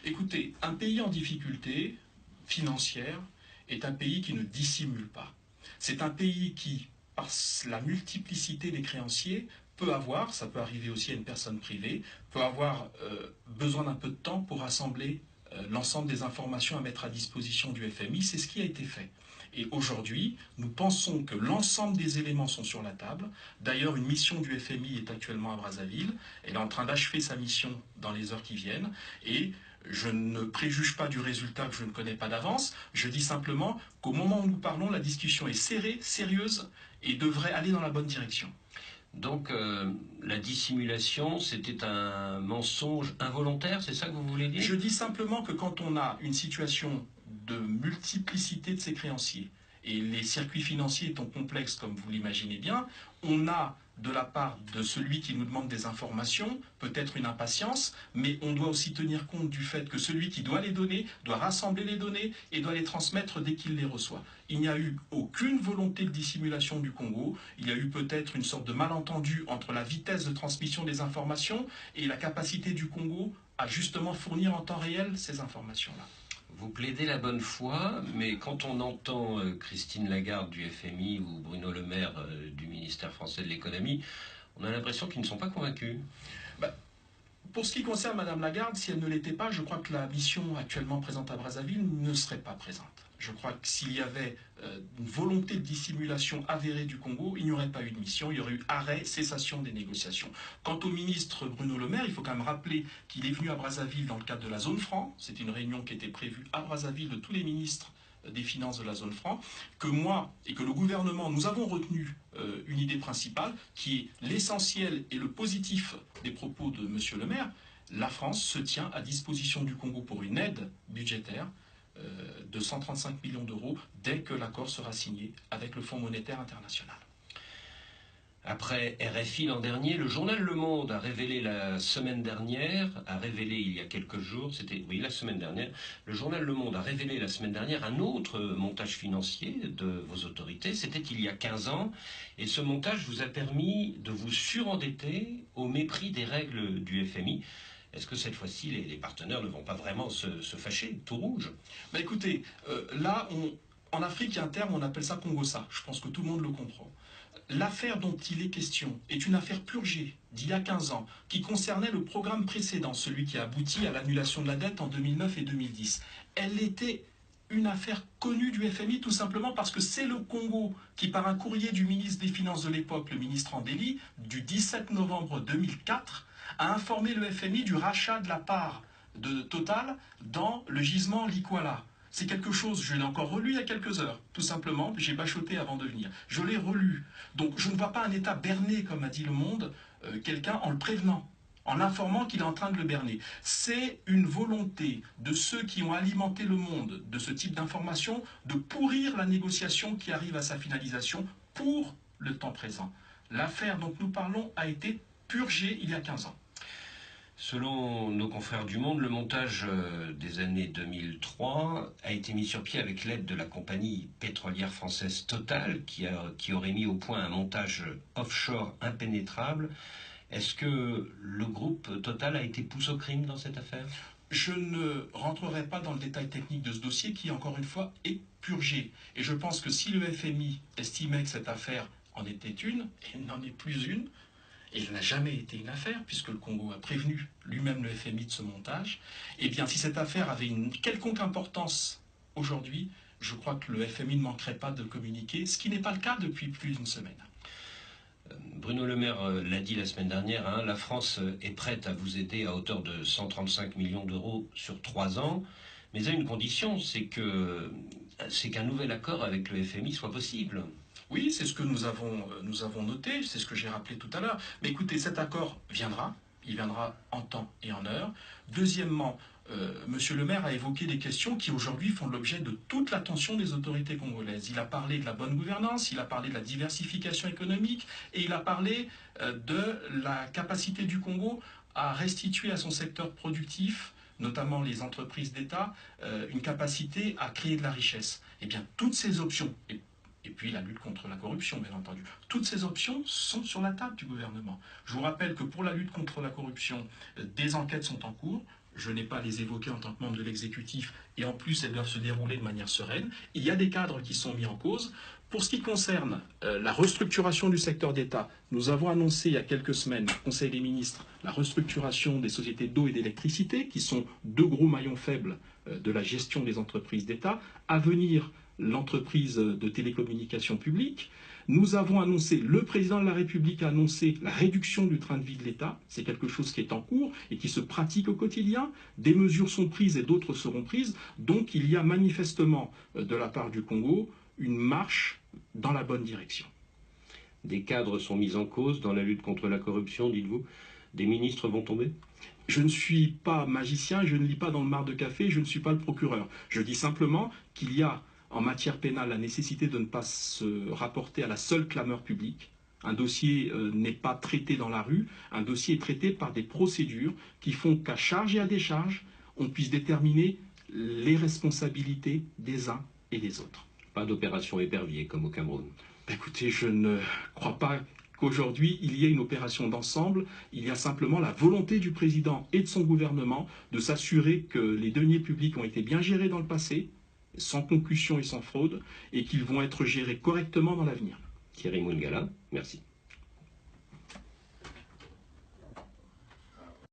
Écoutez, un pays en difficulté financière est un pays qui ne dissimule pas. C'est un pays qui, par la multiplicité des créanciers, peut avoir, ça peut arriver aussi à une personne privée, peut avoir besoin d'un peu de temps pour rassembler l'ensemble des informations à mettre à disposition du FMI. C'est ce qui a été fait. Et aujourd'hui, nous pensons que l'ensemble des éléments sont sur la table. D'ailleurs, une mission du FMI est actuellement à Brazzaville. Elle est en train d'achever sa mission dans les heures qui viennent. Et je ne préjuge pas du résultat que je ne connais pas d'avance. Je dis simplement qu'au moment où nous parlons, la discussion est serrée, sérieuse et devrait aller dans la bonne direction. Donc la dissimulation, c'était un mensonge involontaire, c'est ça que vous voulez dire? Je dis simplement que quand on a une situation de multiplicité de ses créanciers, et les circuits financiers étant complexes comme vous l'imaginez bien, on a de la part de celui qui nous demande des informations, peut-être une impatience, mais on doit aussi tenir compte du fait que celui qui doit les donner doit rassembler les données et doit les transmettre dès qu'il les reçoit. Il n'y a eu aucune volonté de dissimulation du Congo, il y a eu peut-être une sorte de malentendu entre la vitesse de transmission des informations et la capacité du Congo à justement fournir en temps réel ces informations-là. Vous plaidez la bonne foi, mais quand on entend Christine Lagarde du FMI ou Bruno Le Maire du ministère français de l'économie, on a l'impression qu'ils ne sont pas convaincus. Bah, pour ce qui concerne Madame Lagarde, si elle ne l'était pas, je crois que la mission actuellement présente à Brazzaville ne serait pas présente. Je crois que s'il y avait une volonté de dissimulation avérée du Congo, il n'y aurait pas eu de mission, il y aurait eu arrêt, cessation des négociations. Quant au ministre Bruno Le Maire, il faut quand même rappeler qu'il est venu à Brazzaville dans le cadre de la zone franc. C'est une réunion qui était prévue à Brazzaville de tous les ministres des finances de la zone franc, que moi et que le gouvernement, nous avons retenu une idée principale qui est l'essentiel et le positif des propos de M. Le Maire. La France se tient à disposition du Congo pour une aide budgétaire de 135 millions d'euros dès que l'accord sera signé avec le Fonds monétaire international. Après RFI l'an dernier, le journal Le Monde a révélé la semaine dernière, il y a quelques jours, c'était oui la semaine dernière, le journal Le Monde a révélé la semaine dernière un autre montage financier de vos autorités, c'était il y a 15 ans, et ce montage vous a permis de vous surendetter au mépris des règles du FMI. Est-ce que cette fois-ci, les partenaires ne vont pas vraiment se fâcher, tout rouge? Bah écoutez, là, en Afrique, il y a un terme, on appelle ça Congossa. Je pense que tout le monde le comprend. L'affaire dont il est question est une affaire purgée d'il y a 15 ans, qui concernait le programme précédent, celui qui a abouti à l'annulation de la dette en 2009 et 2010. Elle était une affaire connue du FMI tout simplement parce que c'est le Congo qui, par un courrier du ministre des Finances de l'époque, le ministre Andeli, du 17 novembre 2004, a informé le FMI du rachat de la part de Total dans le gisement Likwala. C'est quelque chose, je l'ai encore relu il y a quelques heures, tout simplement, j'ai bachoté avant de venir. Je l'ai relu. Donc je ne vois pas un État berné, comme a dit Le Monde, quelqu'un en le prévenant, en informant qu'il est en train de le berner. C'est une volonté de ceux qui ont alimenté le monde de ce type d'information de pourrir la négociation qui arrive à sa finalisation pour le temps présent. L'affaire dont nous parlons a été purgée il y a 15 ans. Selon nos confrères du Monde, le montage des années 2003 a été mis sur pied avec l'aide de la compagnie pétrolière française Total, qui aurait mis au point un montage offshore impénétrable. Est-ce que le groupe Total a été poussé au crime dans cette affaire? Je ne rentrerai pas dans le détail technique de ce dossier qui, encore une fois, est purgé. Et je pense que si le FMI estimait que cette affaire en était une, et n'en est plus une, et il n'a jamais été une affaire, puisque le Congo a prévenu lui-même le FMI de ce montage, eh bien, si cette affaire avait une quelconque importance aujourd'hui, je crois que le FMI ne manquerait pas de communiquer, ce qui n'est pas le cas depuis plus d'une semaine. Bruno Le Maire l'a dit la semaine dernière, hein, la France est prête à vous aider à hauteur de 135 millions d'euros sur 3 ans, mais à une condition, c'est qu'un nouvel accord avec le FMI soit possible. Oui, c'est ce que nous avons noté, c'est ce que j'ai rappelé tout à l'heure. Mais écoutez, cet accord viendra, il viendra en temps et en heure. Deuxièmement, Monsieur le maire a évoqué des questions qui aujourd'hui font l'objet de toute l'attention des autorités congolaises. Il a parlé de la bonne gouvernance, il a parlé de la diversification économique et il a parlé de la capacité du Congo à restituer à son secteur productif, notamment les entreprises d'État, une capacité à créer de la richesse. Eh bien, toutes ces options, et puis la lutte contre la corruption, bien entendu. Toutes ces options sont sur la table du gouvernement. Je vous rappelle que pour la lutte contre la corruption, des enquêtes sont en cours. je n'ai pas à les évoquer en tant que membre de l'exécutif, et en plus elles doivent se dérouler de manière sereine. Il y a des cadres qui sont mis en cause. Pour ce qui concerne la restructuration du secteur d'État, nous avons annoncé il y a quelques semaines au Conseil des ministres la restructuration des sociétés d'eau et d'électricité, qui sont deux gros maillons faibles de la gestion des entreprises d'État. À venir, l'entreprise de télécommunications publiques. Nous avons annoncé, le président de la République a annoncé la réduction du train de vie de l'État. C'est quelque chose qui est en cours et qui se pratique au quotidien. Des mesures sont prises et d'autres seront prises. Donc il y a manifestement, de la part du Congo, une marche dans la bonne direction. Des cadres sont mis en cause dans la lutte contre la corruption, dites-vous. Des ministres vont tomber? Je ne suis pas magicien, je ne lis pas dans le marc de café, je ne suis pas le procureur. Je dis simplement qu'il y a en matière pénale la nécessité de ne pas se rapporter à la seule clameur publique. Un dossier n'est pas traité dans la rue, un dossier est traité par des procédures qui font qu'à charge et à décharge, on puisse déterminer les responsabilités des uns et des autres. Pas d'opération épervier comme au Cameroun. Écoutez, je ne crois pas qu'aujourd'hui il y ait une opération d'ensemble. Il y a simplement la volonté du président et de son gouvernement de s'assurer que les deniers publics ont été bien gérés dans le passé, sans concussion et sans fraude, et qu'ils vont être gérés correctement dans l'avenir. Thierry Moungala, merci.